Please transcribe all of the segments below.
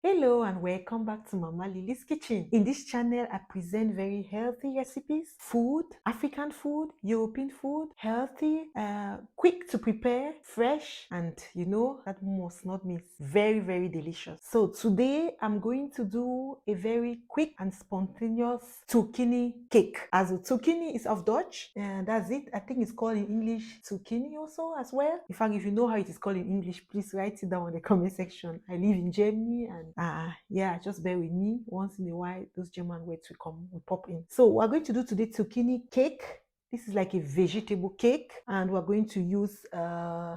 Hello and welcome back to Mama Lily's Kitchen. In this channel, I present very healthy recipes, food, African food, European food, healthy, quick to prepare, fresh, and that must not miss. Very, very delicious. So today I'm going to do a very quick and spontaneous zucchini cake. As a zucchini is of Dutch, and that's it. I think it's called in English zucchini also as well. In fact, if you know how it is called in English, please write it down in the comment section. I live in Germany and yeah, just bear with me. Once in a while, those German words will pop in. So we're going to do today zucchini cake. This is like a vegetable cake, and we're going to use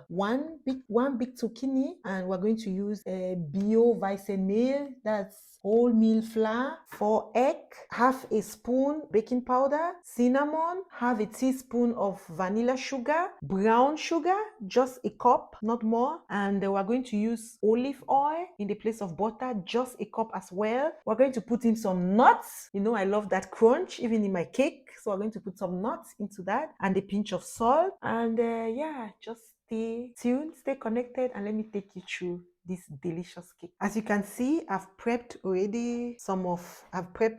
one big zucchini, and we're going to use a bio Weizenmehl, that's wholemeal flour, 4 egg, half a spoon baking powder, cinnamon, half a teaspoon of vanilla sugar, brown sugar, just a cup, not more, and we're going to use olive oil in the place of butter, just a cup as well. We're going to put in some nuts. You know, I love that crunch even in my cake, so we're going to put some nuts into that and a pinch of salt, and yeah, just stay tuned, stay connected, and let me take you through this delicious cake. As you can see, I've prepped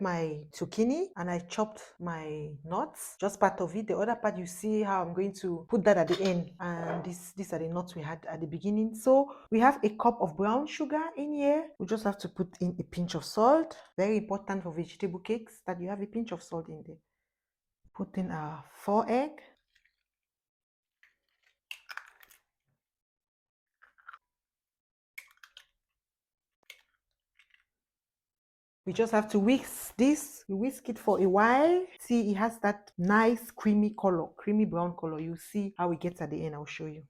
my zucchini and I chopped my nuts, just part of it. The other part, you see how I'm going to put that at the end, and these are the nuts we had at the beginning. So we have a cup of brown sugar in here. We just have to put in a pinch of salt. Very important for vegetable cakes that you have a pinch of salt in there. Put in our 4 egg. We just have to whisk this. We whisk it for a while. See, it has that nice creamy color, creamy brown color. You see how it gets at the end. I'll show you.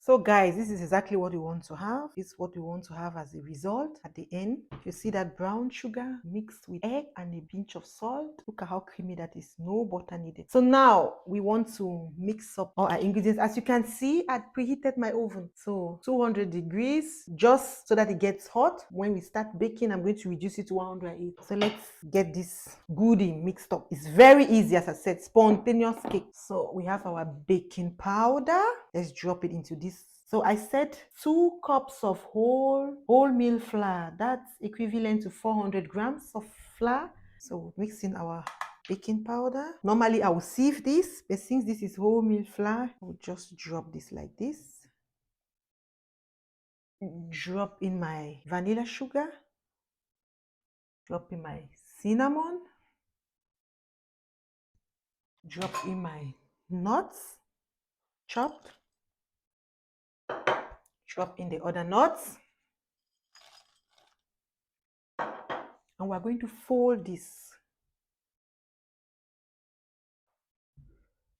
So guys, this is exactly what we want to have. This is what we want to have as a result at the end. You see that brown sugar mixed with egg and a pinch of salt. Look at how creamy that is. No butter needed. So now we want to mix up all our ingredients. As you can see, I preheated my oven. So 200 degrees, just so that it gets hot. When we start baking, I'm going to reduce it to 180. So let's get this goodie mixed up. It's very easy, as I said, spontaneous cake. So we have our baking powder. Let's drop it into this. So I said 2 cups of wholemeal flour. That's equivalent to 400 grams of flour. So mix in our baking powder. Normally I will sieve this, but since this is wholemeal flour, I will just drop this like this. Drop in my vanilla sugar. Drop in my cinnamon. Drop in my nuts, chopped. Drop in the other nuts. And we're going to fold this.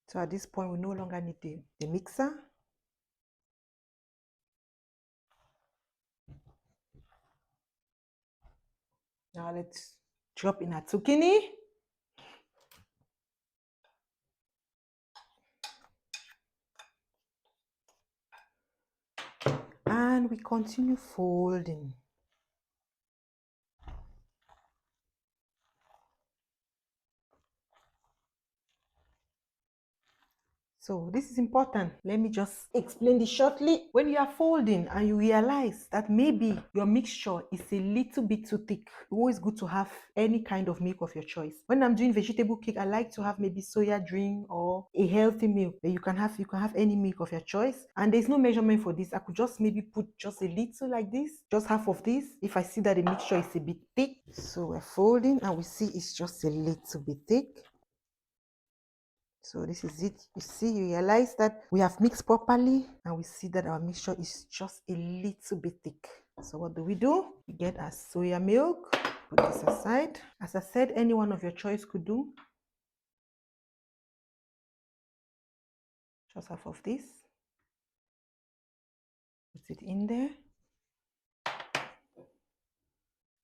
So at this point, we no longer need the mixer. Now let's drop in our zucchini. And we continue folding. So this is important. Let me just explain this shortly. When you are folding and you realize that maybe your mixture is a little bit too thick, it's always good to have any kind of milk of your choice. When I'm doing vegetable cake, I like to have maybe soya drink or a healthy milk. But you can have any milk of your choice. And there's no measurement for this. I could just maybe put just a little like this, just half of this, if I see that the mixture is a bit thick. So we're folding and we see it's just a little bit thick. So this is it. You see, you realize that we have mixed properly and we see that our mixture is just a little bit thick. So what do? We get our soya milk, put this aside. As I said, any one of your choice could do. Just half of this. Put it in there.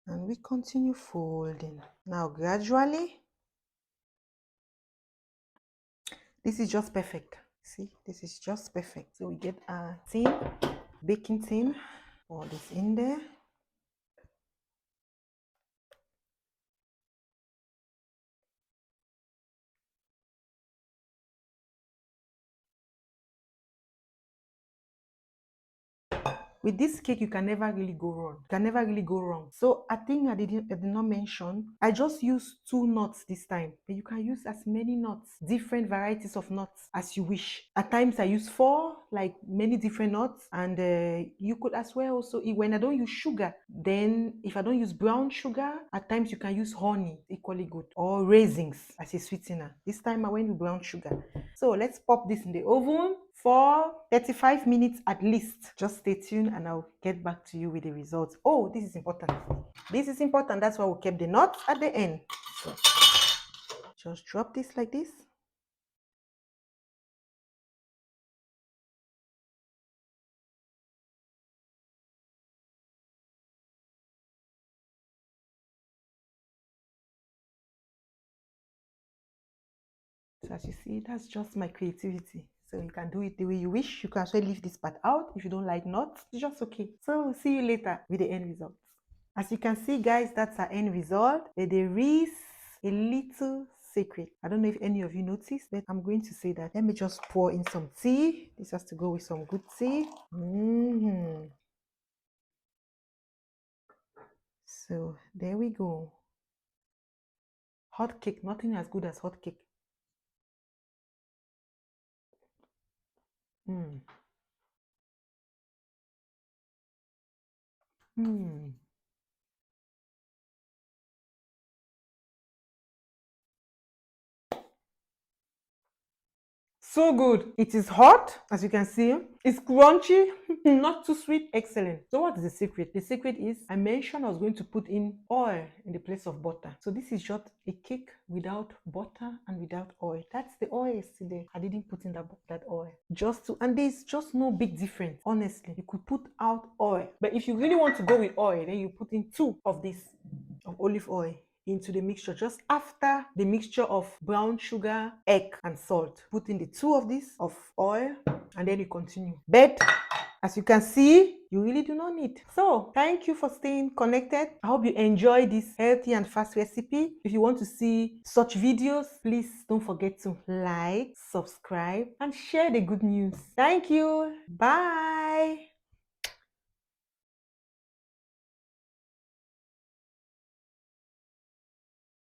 And we continue folding. Now gradually, this is just perfect. See, this is just perfect. So we get our tin, baking tin, pour this in there. with this cake, you can never really go wrong. You can never really go wrong. So I think I did not mention, I just use 2 nuts this time, but you can use as many nuts, different varieties of nuts as you wish. At times I use 4, like many different nuts, and you could as well also, when I don't use sugar, then if I don't use brown sugar, at times you can use honey, equally good, or raisins as a sweetener. This time I went with brown sugar. So let's pop this in the oven for 35 minutes at least. Just stay tuned and I'll get back to you with the results. Oh, this is important. This is important. That's why we kept the nuts at the end. So just drop this like this. So as you see, that's just my creativity. So you can do it the way you wish. You can also leave this part out if you don't like nuts. It's just okay. So see you later with the end result. As you can see, guys, that's our end result. But there is a little secret. I don't know if any of you noticed, but I'm going to say that. Let me just pour in some tea. This has to go with some good tea. So there we go. Hot cake, nothing as good as hot cake. Mm. Mm. So good. It is hot, as you can see. It's crunchy, not too sweet. Excellent. So what is the secret? The secret is, I mentioned I was going to put in oil in the place of butter. So this is just a cake without butter and without oil. That's the oil yesterday. I didn't put in that oil. And there's just no big difference. Honestly, you could put out oil. But if you really want to go with oil, then you put in 2 of this, of olive oil, into the mixture just after the mixture of brown sugar, egg, and salt. Put in the 2 of this of oil, and then you continue. But as you can see, you really do not need. So thank you for staying connected. I hope you enjoy this healthy and fast recipe. If you want to see such videos, please don't forget to like, subscribe, and share the good news. Thank you. Bye.